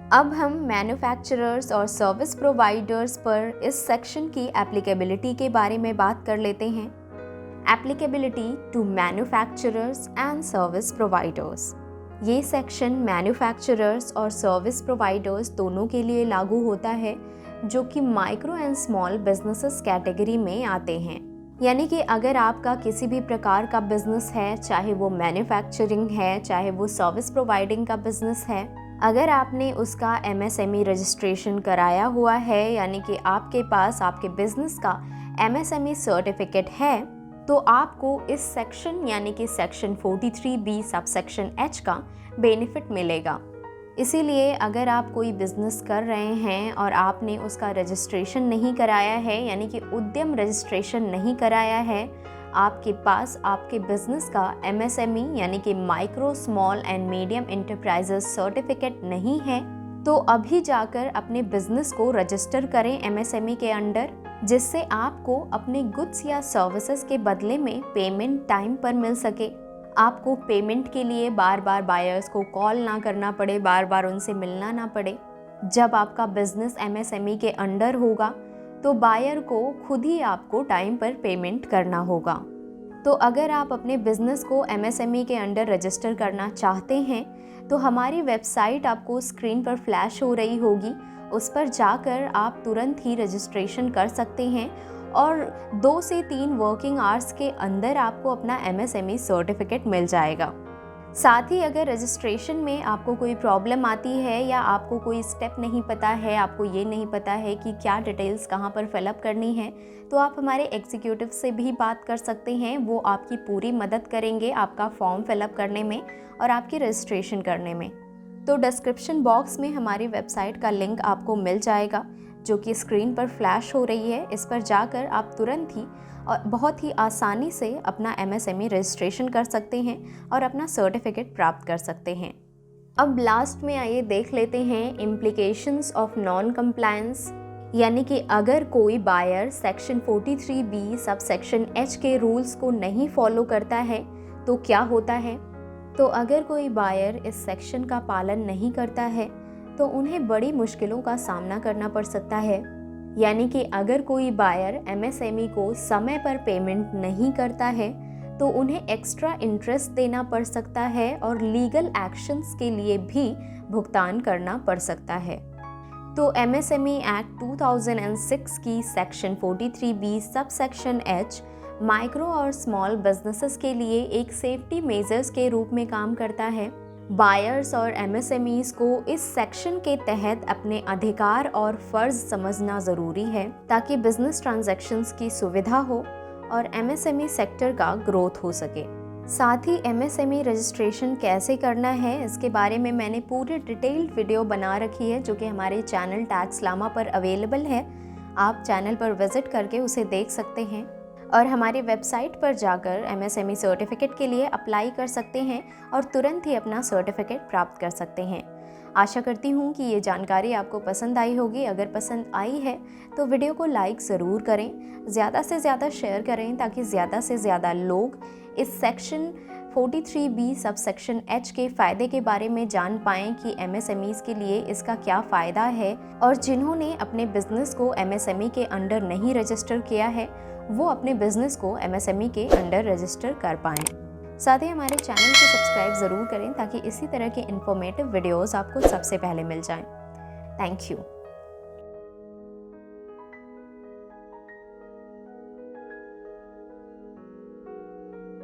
अब हम मैन्युफैक्चरर्स और सर्विस प्रोवाइडर्स पर इस सेक्शन की एप्लीकेबिलिटी के बारे में बात कर लेते हैं। Applicability to manufacturers and service providers. ये सेक्शन मैन्युफैक्चरर्स और सर्विस प्रोवाइडर्स दोनों के लिए लागू होता है जो कि micro and small businesses category में आते हैं। यानी कि अगर आपका किसी भी प्रकार का बिजनेस है, चाहे वो मैन्युफैक्चरिंग है, चाहे वो सर्विस प्रोवाइडिंग का बिजनेस है, अगर आपने उसका MSME रजिस्ट्रेशन कराया हुआ है, यानी कि आपके पास आपके बिजनेस का MSME सर्टिफिकेट है, तो आपको इस सेक्शन यानी कि सेक्शन 43B सबसेक्शन H का बेनिफिट मिलेगा। इसीलिए अगर आप कोई बिजनेस कर रहे हैं और आपने उसका रजिस्ट्रेशन नहीं कराया है, यानी कि उद्यम रजिस्ट्रेशन नहीं कराया है, आपके पास आपके बिजनेस का MSME यानी कि micro small and medium enterprises certificate नहीं है, तो अभी जाकर अपने बिजनेस को रजिस्टर करें MSME के अंडर, जिससे आपको अपने गुड्स या सर्विसेज के बदले में पेमेंट टाइम पर मिल सके। आपको पेमेंट के लिए बार बार बायर्स को कॉल ना करना पड़े, बार बार उनसे मिलना ना पड़े। जब आपका बिजनेस MSME के अंडर होगा तो बायर को खुद ही आपको टाइम पर पेमेंट करना होगा। तो अगर आप अपने बिजनेस को MSME के अंडर रजिस्टर करना चाहते हैं तो हमारी वेबसाइट आपको स्क्रीन पर फ्लैश हो रही होगी, उस पर जाकर आप तुरंत ही रजिस्ट्रेशन कर सकते हैं और 2 से 3 वर्किंग आवर्स के अंदर आपको अपना MSME सर्टिफिकेट मिल जाएगा। साथ ही अगर रजिस्ट्रेशन में आपको कोई प्रॉब्लम आती है या आपको कोई स्टेप नहीं पता है, आपको ये नहीं पता है कि क्या डिटेल्स कहाँ पर फिलअप करनी है, तो आप हमारे एग्जीक्यूटिव से भी बात कर सकते हैं। वो आपकी पूरी मदद करेंगे आपका फॉर्म फिलअप करने में और आपकी रजिस्ट्रेशन करने में। तो डिस्क्रिप्शन बॉक्स में हमारी वेबसाइट का लिंक आपको मिल जाएगा जो कि स्क्रीन पर फ्लैश हो रही है। इस पर जाकर आप तुरंत ही और बहुत ही आसानी से अपना MSME रजिस्ट्रेशन कर सकते हैं और अपना सर्टिफिकेट प्राप्त कर सकते हैं। अब लास्ट में आइए देख लेते हैं इम्प्लीकेशंस ऑफ नॉन कंप्लायंस, यानी कि अगर कोई buyer section 43B subsection H के रूल्स को नहीं फॉलो करता है तो क्या होता है। तो अगर कोई बायर इस सेक्शन का पालन नहीं करता है तो उन्हें बड़ी मुश्किलों का सामना करना पड़ सकता है। यानी कि अगर कोई बायर MSME को समय पर पेमेंट नहीं करता है तो उन्हें एक्स्ट्रा इंटरेस्ट देना पड़ सकता है और लीगल एक्शंस के लिए भी भुगतान करना पड़ सकता है। तो MSME एक्ट 2006 की section 43B subsection H micro और स्मॉल बिजनेसेस के लिए एक सेफ्टी मेजर्स के रूप में काम करता है। बायर्स और MSMEs को इस सेक्शन के तहत अपने अधिकार और फर्ज समझना ज़रूरी है ताकि बिजनेस ट्रांजैक्शंस की सुविधा हो और MSME सेक्टर का ग्रोथ हो सके। साथ ही MSME रजिस्ट्रेशन कैसे करना है इसके बारे में मैंने पूरी डिटेल्ड वीडियो बना रखी है जो कि हमारे चैनल टैक्स लामा पर अवेलेबल है। आप चैनल पर विजिट करके उसे देख सकते हैं और हमारी वेबसाइट पर जाकर MSME सर्टिफिकेट के लिए अप्लाई कर सकते हैं और तुरंत ही अपना सर्टिफिकेट प्राप्त कर सकते हैं। आशा करती हूँ कि ये जानकारी आपको पसंद आई होगी। अगर पसंद आई है तो वीडियो को लाइक ज़रूर करें, ज़्यादा से ज़्यादा शेयर करें ताकि ज़्यादा से ज़्यादा लोग इस सेक्शन 43B सबसेक्शन H के फ़ायदे के बारे में जान पाएँ कि MSMEs के लिए इसका क्या फ़ायदा है और जिन्होंने अपने बिजनेस को MSME के अंडर नहीं रजिस्टर किया है वो अपने बिजनेस को MSME के अंडर रजिस्टर कर पाएँ। साथ ही हमारे चैनल को सब्सक्राइब ज़रूर करें ताकि इसी तरह के इन्फॉर्मेटिव वीडियोस आपको सबसे पहले मिल जाएं। Thank you.